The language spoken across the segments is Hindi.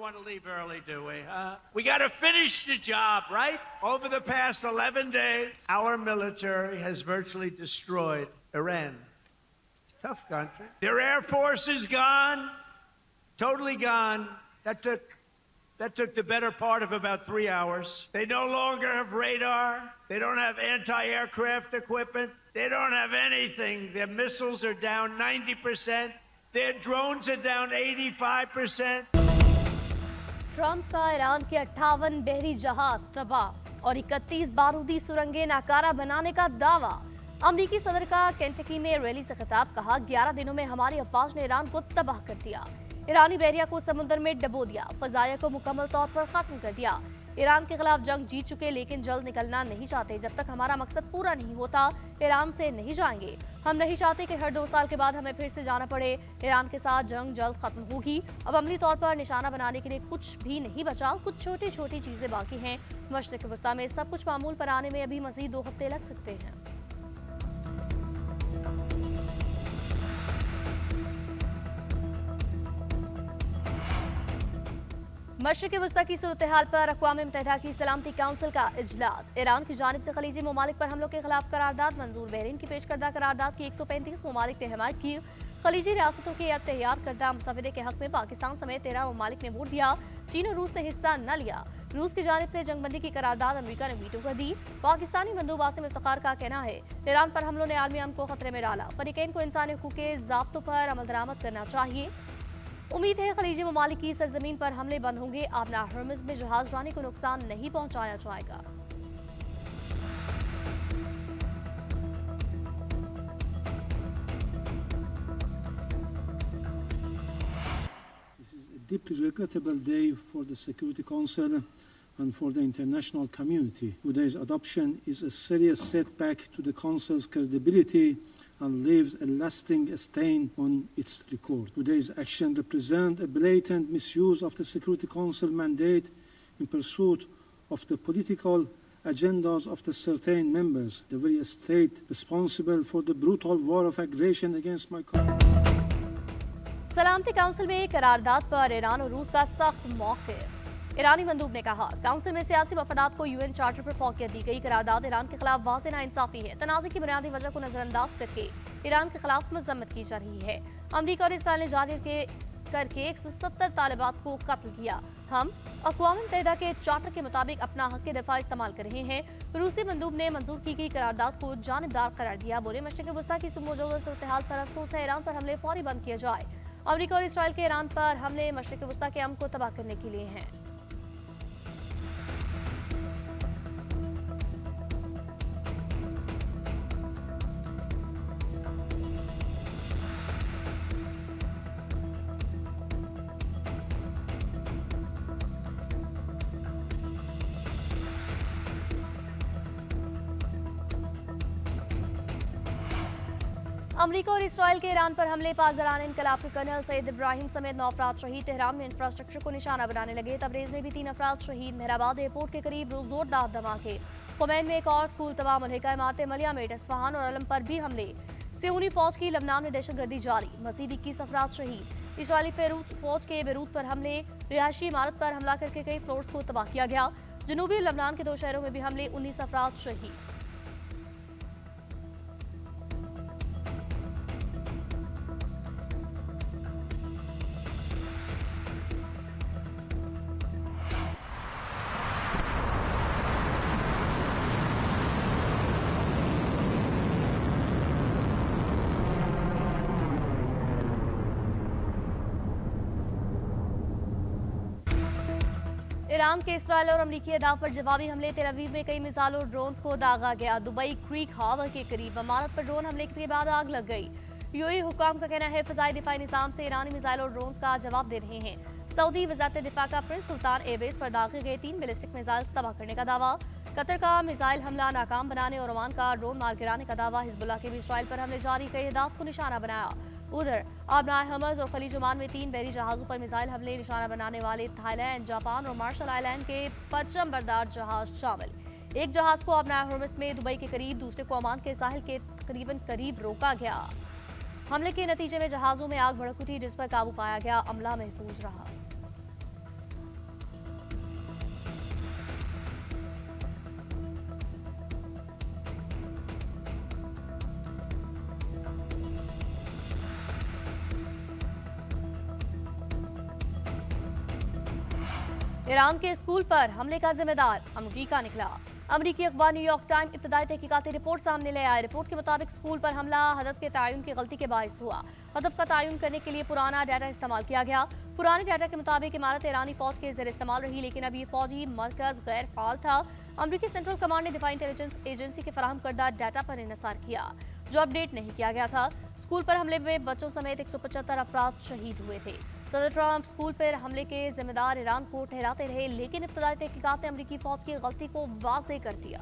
want to leave early, do we? We got to finish the job, right? Over the past 11 days, our military has virtually destroyed Iran. Tough country. Their air force is gone, totally gone. That took the better part of about 3 hours. They no longer have radar. They don't have anti-aircraft equipment. They don't have anything. Their missiles are down 90%. Their drones are down 85%. Trump का ईरान के 58 बहरी जहाज तबाह और 31 बारूदी सुरंगें नाकारा बनाने का दावा। अमेरिकी सदर का केंटकी में रैली से खिताब, कहा 11 दिनों में हमारी अफवाज ने ईरान को तबाह कर दिया। ईरानी बहरिया को समुद्र में डबो दिया, फजाया को मुकम्मल तौर पर खत्म कर दिया। ईरान के खिलाफ जंग जीत चुके लेकिन जल्द निकलना नहीं चाहते। जब तक हमारा मकसद पूरा नहीं होता ईरान से नहीं जाएंगे। हम नहीं चाहते कि हर 2 साल के बाद हमें फिर से जाना पड़े। ईरान के साथ जंग जल्द खत्म होगी। अब अमली तौर पर निशाना बनाने के लिए कुछ भी नहीं बचा, कुछ छोटी छोटी चीजें बाकी हैं। मशरिक़ वस्ता में सब कुछ मामूल पर आने में अभी मजीद 2 हफ्ते लग सकते हैं। मशरिक़ वस्ता की सूरत हाल पर अक़वाम मुत्तहिदा की सलामती काउंसिल का इजलास। ईरान की जानिब से खलीजी ममालिक पर हमलों के खिलाफ करारदाद मंजूर। बहरीन की पेश करदा करारदाद की 135 ममालिक ने हिमायत की। खलीजी रियासतों के अब तैयार करदा मुसविदे के हक में पाकिस्तान समेत 13 ममालिक ने वोट दिया। चीन और रूस ने हिस्सा न लिया। रूस की जानिब से जंगबंदी की करारदाद अमेरिका ने वीटो कर दी। पाकिस्तानी मंदूब आसिम इफ्तिखार का कहना है ईरान पर हमलों ने आलमी अमन को खतरे में डाला। फरीकैन को इंसानी हुकूक के ज़ाब्तों पर अमल दरामद करना चाहिए। उम्मीद है खलीजी ममालिक की सरजमीन पर हमले बंद होंगे। आबना हर्मज में जहाज रानी को नुकसान नहीं पहुंचाया जाएगा। This is a deeply regrettable day for the Security Council and for the international community. Today's adoption is a serious setback to the Council's credibility and leaves a lasting stain on its record. Today's action represents a blatant misuse of the Security Council mandate in pursuit of the political agendas of the certain members, the very state responsible for the brutal war of aggression against my country. सलामती काउंसिल में करारदाद पर ईरान और रूस का सख्त मौक़िफ़। ईरानी मंदूब ने कहा काउंसिल में सियासी मफादात को यूएन चार्टर पर फौकियत दी गई। करारदाद ईरान के खिलाफ वाज़ेह नाइंसाफी है। तनाज़े की बुनियादी वजह को नजरअंदाज करके ईरान के खिलाफ मजम्मत की जा रही है। अमरीका और इसराइल ने जारी करके 170 तालिबात को कत्ल किया। हम अक़वाम मुत्तहिदा के चार्टर के मुताबिक अपना हक़ दफ़ा इस्तेमाल कर रहे हैं। रूसी मंदूब ने मंजूर की गई करारदाद को जानिबदार करार दिया। बोले मशरिक़ वस्ता की मौजूदा सूरत हाल पर अफसोस है। ईरान पर हमले फौरी बंद किए जाए। अमरीका और इसराइल के ईरान पर हमले मशरिक़ वस्ता के अमन को तबाह करने के लिए हैं। अमरीका और इसराइल के ईरान पर हमले, पासदारान इनकलाब के कर्नल सैयद इब्राहिम समेत 9 अफराद शहीद। तेहरान में इंफ्रास्ट्रक्चर को निशाना बनाने लगे। तबरेज में भी 3 अफराद शहीद। मेहराबाद एयरपोर्ट के करीब जोरदार धमाके। खुमैन में एक और स्कूल तबाह। मुल्हिका इमारतें मलियामेट, इस्फहान और अलम पर भी हमले। सियोनी फौज की लबनान में दहशतगर्दी जारी। मजीद 21 अफराद शहीद। इसराइली फौज के बेरूत पर हमले। रिहायशी इमारत पर हमला करके कई फ्लोर्स को तबाह किया गया। जनूबी लबनान के 2 शहरों में भी हमले, 19 अफराद शहीद। ईरान के इसराइल और अमरीकी अहदाफ पर जवाबी हमले। तेल अवीव में कई मिसाइल और ड्रोन्स को दागा गया। दुबई क्रीक हावर के करीब इमारत पर ड्रोन हमले के बाद आग लग गई। यूएई हुकाम का कहना है फ़िज़ाई दिफाई निज़ाम से ईरानी मिसाइल और ड्रोन्स का जवाब दे रहे हैं। सऊदी वज़ारत दिफा का प्रिंस सुल्तान एयरबेस पर दागे गए 3 बैलिस्टिक मिसाइल तबाह करने का दावा। कतर का मिसाइल हमला नाकाम बनाने और ओमान का ड्रोन मार गिराने का दावा। हिजबुल्लाह के भी इसराइल पर हमले जारी, कई अहदाफ को निशाना बनाया। उधर आबना हमज और खलीज ओमान में 3 बहरी जहाजों पर मिसाइल हमले निशाना बनाने वाले थाईलैंड, जापान और मार्शल आइलैंड के परचम बरदार जहाज शामिल। एक जहाज को आबना हमज में दुबई के करीब, दूसरे को ओमान के साहिल के तकरीबन करीब रोका गया। हमले के नतीजे में जहाजों में आग भड़क उठी, जिस पर काबू पाया गया। अमला महफूज रहा। ईरान के स्कूल पर हमले का जिम्मेदार अमरीका निकला। अमरीकी अखबार न्यूयॉर्क टाइम इब्तदाई तहकीकाती रिपोर्ट सामने ले आया। रिपोर्ट के मुताबिक स्कूल पर हमला हदफ के तयन की गलती के बायस हुआ। हदफ का तयन करने के लिए पुराना डाटा इस्तेमाल किया गया। पुराने डाटा के मुताबिक इमारत ईरानी फौज के ज़ेर इस्तेमाल रही, लेकिन अब ये फौजी मरकज गैर फाल था। अमरीकी सेंट्रल कमांड ने दिफाई इंटेलिजेंस एजेंसी के फराहम करदा डाटा पर इंसार किया, जो अपडेट नहीं किया गया था। स्कूल पर हमले में बच्चों समेत 175 अफराद शहीद हुए थे। सदर ट्रंप स्कूल पर हमले के जिम्मेदार ईरान को ठहराते रहे, लेकिन इब्तदाई तहकीकात ने अमरीकी फौज की गलती को वाज़ेह कर दिया।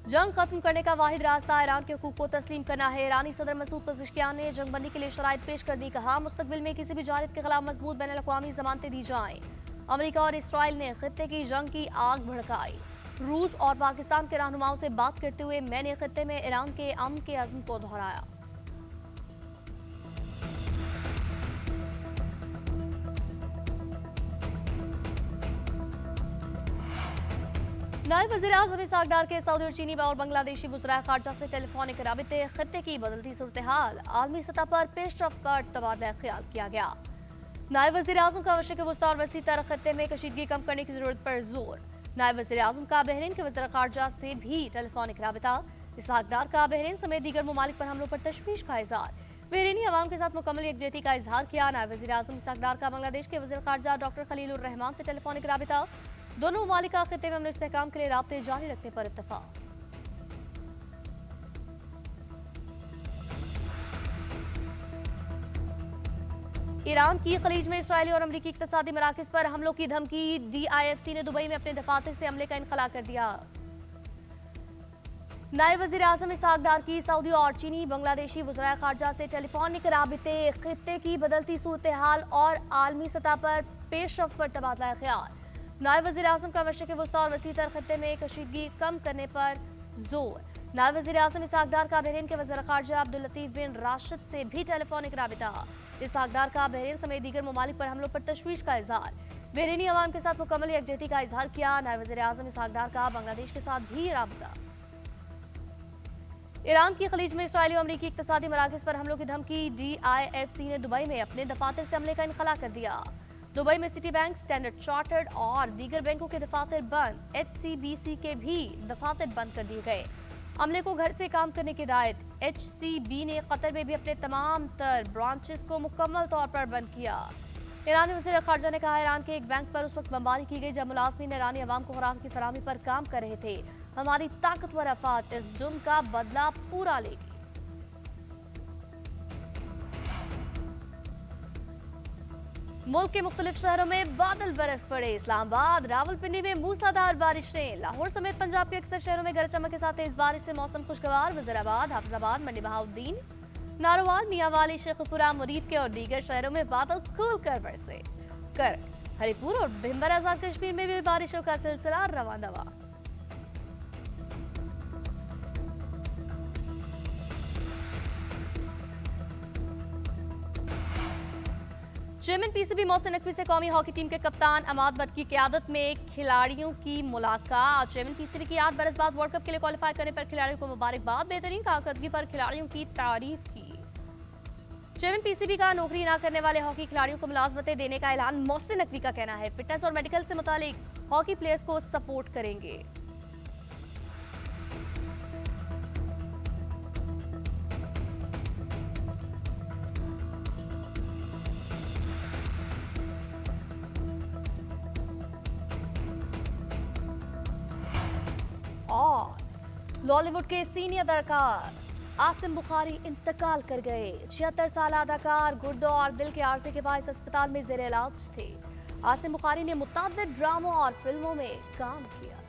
जंग खत्म करने का वाहिद रास्ता ईरान के हुकूक को तस्लीम करना है। ईरानी सदर मसूद पज़ेश्कियान ने जंग बंदी के लिए शराइत पेश कर दी। कहा, मुस्तकबिल में किसी भी जारिद के खिलाफ मजबूत बैनुल अक़वामी ज़मानतें दी जाएं। अमेरिका और इसराइल ने खित्ते की जंग की आग भड़काई। रूस और पाकिस्तान के रहनुमाओं से बात करते हुए मैंने खित्ते में ईरान के अमन के अज़्म को दोहराया। नायब वज़ीर आज़म इसहाक़ डार के सऊदी और चीनी और बांग्लादेशी वज़राए ख़ारजा से टेलीफोनिक राबिते, खित्ते की बदलती सूरत हाल, आलमी सतह पर पेशरफ्त का तबादला ख्याल किया गया। नायब वज़ीर आज़म का मशरिक़ वस्ता और वसी तर खित्ते में कशीदगी कम करने की जरूरत पर जोर। नायब वज़ीर आज़म का बहरीन के वज़ीर ख़ारजा से भी टेलीफोनिक राबिता। इसहाक़ डार का बहरीन समेत दीगर ममालिक पर हमलों पर तशवीश का इज़हार। बहरीनी अवाम के साथ मुकम्मल यकजहती का इजहार किया। नायब वज़ीर आज़म इसहाक़ डार का बांग्लादेश के वज़ीर ख़ारजा डॉक्टर खलीलुर रहमान से टेलीफोनिक राबिता। दोनों ममालिक का खित्ते में अमन इस्तेहकाम के लिए राब्ते जारी रखने पर इत्तफ़ाक़। ईरान की खलीज में इसराइली और अमरीकी इक़्तिसादी मराकज़ पर हमलों की धमकी। DIFC ने दुबई में अपने दफातर से हमले का इनखला कर दिया। नायब वज़ीर आज़म इसहाक़ डार की सऊदी और चीनी बांग्लादेशी वज़राए ख़ारजा से टेलीफोनिक राबिते, खित्ते की बदलती सूरत हाल और आलमी सतह पर पेशरफ्त पर तबादला ख्याल। नायब वज़ीर आज़म का मशरिक़ वस्ता और वसी तर खित्ते में कशीदगी कम करने पर जोर। नायब वज़ीर आज़म इसहाक़ डार का बहरीन के वज़ीर ख़ारजा अब्दुल लतीफ़ बिन राशिद से भी टेलीफोनिक राबिता। इसहाक़ डार का बहरीन समेत दीगर ममालिक पर हमलों पर तशवीश का इज़हार। बहरीनी अवाम के साथ मुकम्मल यकजहती का इज़हार किया। नायब वज़ीर आज़म इसहाक़ डार का बांग्लादेश के साथ भी राबिता। ईरान की खलीज में इसराइली और अमरीकी इक़्तिसादी मराकज़ पर हमलों की धमकी। DIFC ने दुबई में अपने दफातर से हमले का इनखला कर दिया। दुबई में सिटी बैंक, स्टैंडर्ड चार्टर्ड और दीगर बैंकों के दफातर बंद। HCBC के भी दफातर बंद कर दिए गए। अमले को घर से काम करने की हिदायत। HCB ने कतर में भी अपने तमाम तर ब्रांचेस को मुकम्मल तौर पर बंद किया। ईरानी वज़ीर ख़ारजा ने कहा, ईरान के एक बैंक पर उस वक्त बमबारी की गई जब मुलाज़मीन ईरानी अवाम को खुराक की फराहमी पर काम कर रहे थे। हमारी ताकतवर अफवाज इस जुर्म का बदला पूरा लेगी। मुल्क के मुख्तलिफ शहरों में बादल बरस पड़े। इस्लामाबाद, रावलपिंडी में मूसलाधार बारिशें। लाहौर समेत पंजाब के अक्सर शहरों में गरज चमक के साथ तेज बारिश से मौसम खुशगवार। वज़ीराबाद, हाफिजाबाद, मंडी बहाउद्दीन, नारोवाल, मियांवाली, शेखपुरा, मुरीद के और दीगर शहरों में बादल खुल कर बरसे। करक, हरिपुर और भिंबर आजाद कश्मीर में भी बारिशों का सिलसिला रवां दवा। चेयरमैन PCB मोहसिन नकवी से कौमी हॉकी टीम के कप्तान अमाद बट की क़यादत में खिलाड़ियों की मुलाकात। चेयरमैन PCB की 8 बरस बाद वर्ल्ड कप के लिए क्वालिफाई करने पर खिलाड़ियों को मुबारकबाद। बेहतरीन कारकर्दगी पर खिलाड़ियों की तारीफ की। चेयरमैन PCB का नौकरी न करने वाले हॉकी खिलाड़ियों को मुलाजमतें देने का ऐलान। मोहसिन नकवी का कहना है, फिटनेस और मेडिकल से मुतालिक हॉकी प्लेयर्स को सपोर्ट करेंगे। और बॉलीवुड के सीनियर अदाकार आसिम बुखारी इंतकाल कर गए। 76 साल अदाकार गुर्दों और दिल के आर्जे के बायस अस्पताल में जेर इलाज थे। आसिम बुखारी ने मुतअद्दिद ड्रामों और फिल्मों में काम किया।